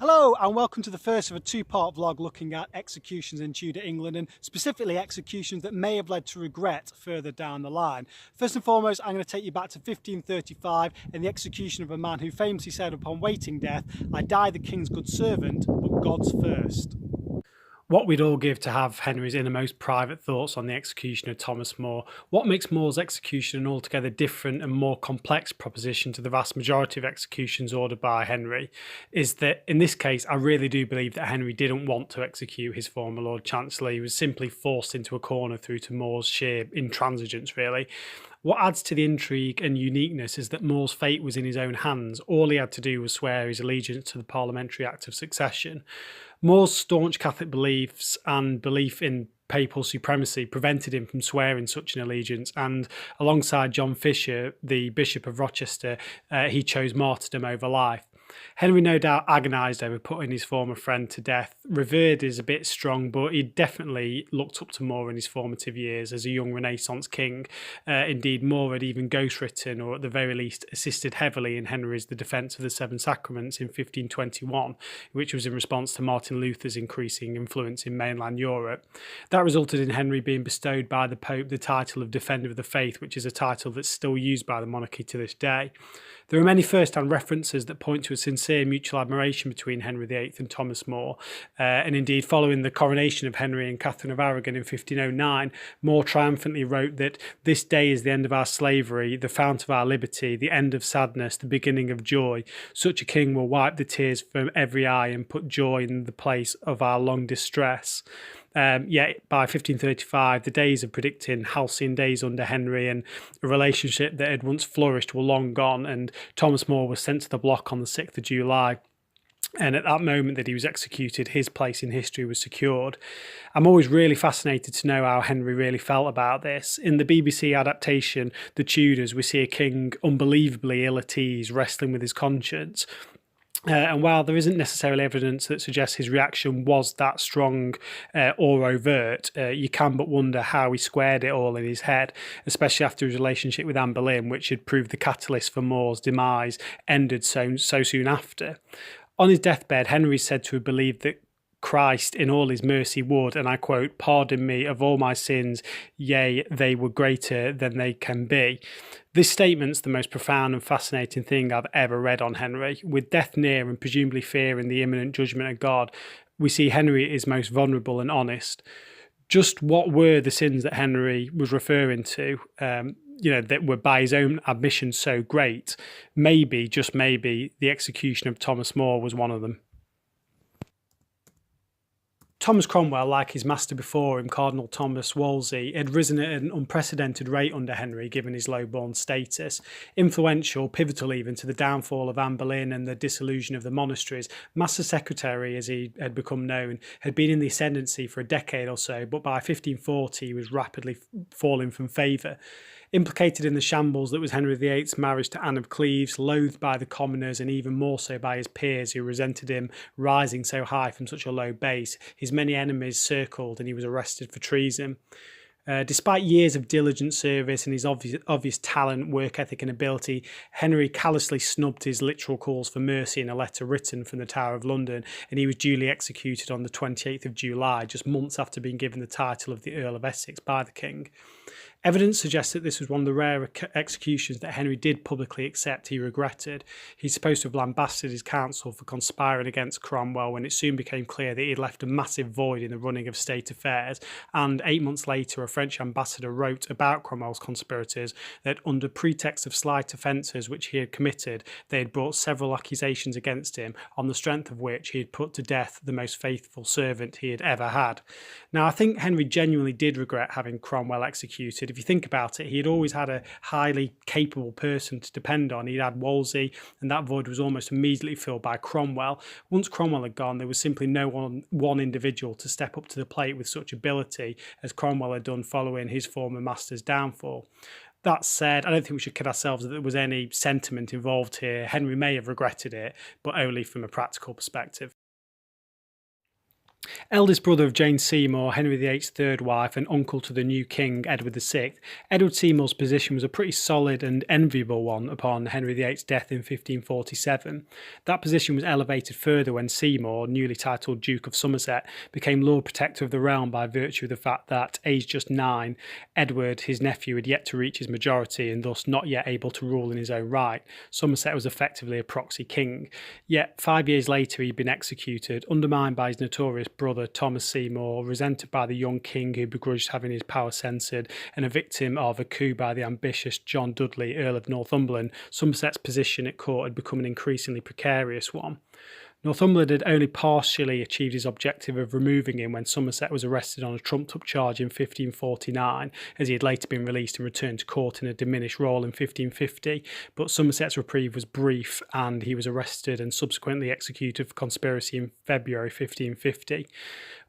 Hello and welcome to the first of a two-part vlog looking at executions in Tudor England and specifically executions that may have led to regret further down the line. First and foremost, I'm going to take you back to 1535 and the execution of a man who famously said upon waiting death, "I die the king's good servant, but God's first." What we'd all give to have Henry's innermost private thoughts on the execution of Thomas More. What makes More's execution an altogether different and more complex proposition to the vast majority of executions ordered by Henry is that in this case, I really do believe that Henry didn't want to execute his former Lord Chancellor. He was simply forced into a corner through to More's sheer intransigence, really. What adds to the intrigue and uniqueness is that More's fate was in his own hands. All he had to do was swear his allegiance to the Parliamentary Act of Succession. More's staunch Catholic beliefs and belief in papal supremacy prevented him from swearing such an allegiance, and alongside John Fisher, the Bishop of Rochester, he chose martyrdom over life. Henry no doubt agonised over putting his former friend to death. Revered is a bit strong, but he definitely looked up to More in his formative years as a young Renaissance king. Indeed, More had even ghostwritten, or at the very least assisted heavily in Henry's The Defence of the Seven Sacraments in 1521, which was in response to Martin Luther's increasing influence in mainland Europe. That resulted in Henry being bestowed by the Pope the title of Defender of the Faith, which is a title that's still used by the monarchy to this day. There are many first-hand references that point to a sincere mutual admiration between Henry VIII and Thomas More, and indeed following the coronation of Henry and Catherine of Aragon in 1509, More triumphantly wrote that "This day is the end of our slavery, the fount of our liberty, the end of sadness, the beginning of joy. Such a king will wipe the tears from every eye and put joy in the place of our long distress." Yet by 1535, the days of predicting halcyon days under Henry and a relationship that had once flourished were long gone, and Thomas More was sent to the block on the 6th of July. And at that moment that he was executed, his place in history was secured. I'm always really fascinated to know how Henry really felt about this. In the BBC adaptation, The Tudors, we see a king unbelievably ill at ease, wrestling with his conscience. And while there isn't necessarily evidence that suggests his reaction was that strong or overt, you can but wonder how he squared it all in his head, especially after his relationship with Anne Boleyn, which had proved the catalyst for More's demise, ended so soon after. On his deathbed, Henry is said to have believed that Christ in all his mercy would, and I quote, "pardon me of all my sins, yea, they were greater than they can be." This statement's the most profound and fascinating thing I've ever read on Henry. With death near and presumably fearing the imminent judgment of God, we see Henry at his most vulnerable and honest. Just what were the sins that Henry was referring to? That were by his own admission so great? Maybe, just maybe, the execution of Thomas More was one of them. Thomas Cromwell, like his master before him, Cardinal Thomas Wolsey, had risen at an unprecedented rate under Henry, given his low-born status. Influential, pivotal even to the downfall of Anne Boleyn and the dissolution of the monasteries, Master Secretary, as he had become known, had been in the ascendancy for a decade or so, but by 1540 he was rapidly falling from favour. Implicated in the shambles that was Henry VIII's marriage to Anne of Cleves, loathed by the commoners and even more so by his peers who resented him rising so high from such a low base, his many enemies circled and he was arrested for treason. Despite years of diligent service and his obvious talent, work ethic and ability, Henry callously snubbed his literal calls for mercy in a letter written from the Tower of London, and he was duly executed on the 28th of July, just months after being given the title of the Earl of Essex by the King. Evidence suggests that this was one of the rare executions that Henry did publicly accept he regretted. He's supposed to have lambasted his council for conspiring against Cromwell when it soon became clear that he had left a massive void in the running of state affairs, and 8 months later a French ambassador wrote about Cromwell's conspirators that under pretext of slight offences which he had committed, they had brought several accusations against him, on the strength of which he had put to death the most faithful servant he had ever had. Now, I think Henry genuinely did regret having Cromwell executed. If you think about it, he had always had a highly capable person to depend on. He'd had Wolsey, and that void was almost immediately filled by Cromwell. Once Cromwell had gone, there was simply no one individual to step up to the plate with such ability as Cromwell had done following his former master's downfall. That said, I don't think we should kid ourselves that there was any sentiment involved here. Henry may have regretted it, but only from a practical perspective. Eldest brother of Jane Seymour, Henry VIII's third wife, and uncle to the new king, Edward VI, Edward Seymour's position was a pretty solid and enviable one upon Henry VIII's death in 1547. That position was elevated further when Seymour, newly titled Duke of Somerset, became Lord Protector of the realm by virtue of the fact that, aged just 9, Edward, his nephew, had yet to reach his majority and thus not yet able to rule in his own right. Somerset was effectively a proxy king. Yet 5 years later he'd been executed, undermined by his notorious brother Thomas Seymour, resented by the young king who begrudged having his power censored, and a victim of a coup by the ambitious John Dudley, Earl of Northumberland. Somerset's position at court had become an increasingly precarious one. Northumberland had only partially achieved his objective of removing him when Somerset was arrested on a trumped-up charge in 1549, as he had later been released and returned to court in a diminished role in 1550, but Somerset's reprieve was brief and he was arrested and subsequently executed for conspiracy in February 1550.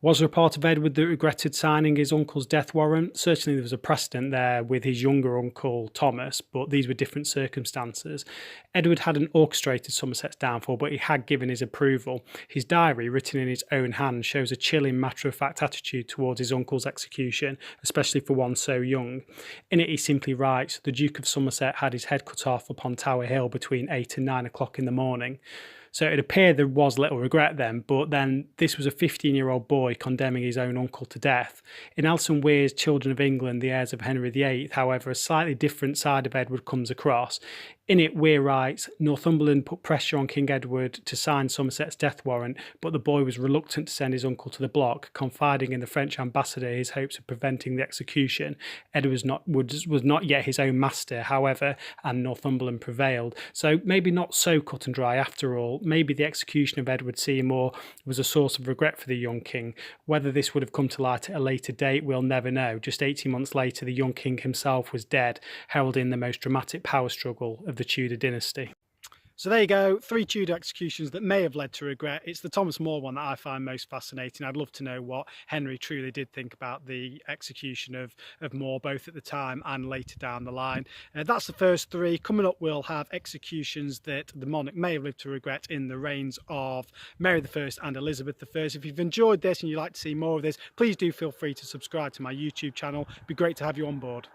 Was there a part of Edward that regretted signing his uncle's death warrant? Certainly there was a precedent there with his younger uncle Thomas, but these were different circumstances. Edward hadn't orchestrated Somerset's downfall, but he had given his approval. His diary, written in his own hand, shows a chilling, matter-of-fact attitude towards his uncle's execution, especially for one so young. In it he simply writes, "The Duke of Somerset had his head cut off upon Tower Hill between 8 and 9 o'clock in the morning." So it appeared there was little regret then, but then this was a 15-year-old boy condemning his own uncle to death. In Alison Weir's Children of England, the heirs of Henry VIII, however, a slightly different side of Edward comes across. In it, Weir writes, "Northumberland put pressure on King Edward to sign Somerset's death warrant, but the boy was reluctant to send his uncle to the block, confiding in the French ambassador his hopes of preventing the execution. Edward was not yet his own master, however, and Northumberland prevailed." So maybe not so cut and dry after all. Maybe the execution of Edward Seymour was a source of regret for the young king. Whether this would have come to light at a later date, we'll never know. Just 18 months later, the young king himself was dead, heralding the most dramatic power struggle of the Tudor dynasty. So there you go, 3 Tudor executions that may have led to regret. It's the Thomas More one that I find most fascinating. I'd love to know what Henry truly did think about the execution of More, both at the time and later down the line. That's the first 3. Coming up, we'll have executions that the monarch may have lived to regret in the reigns of Mary I and Elizabeth I. If you've enjoyed this and you'd like to see more of this, please do feel free to subscribe to my YouTube channel. It'd be great to have you on board.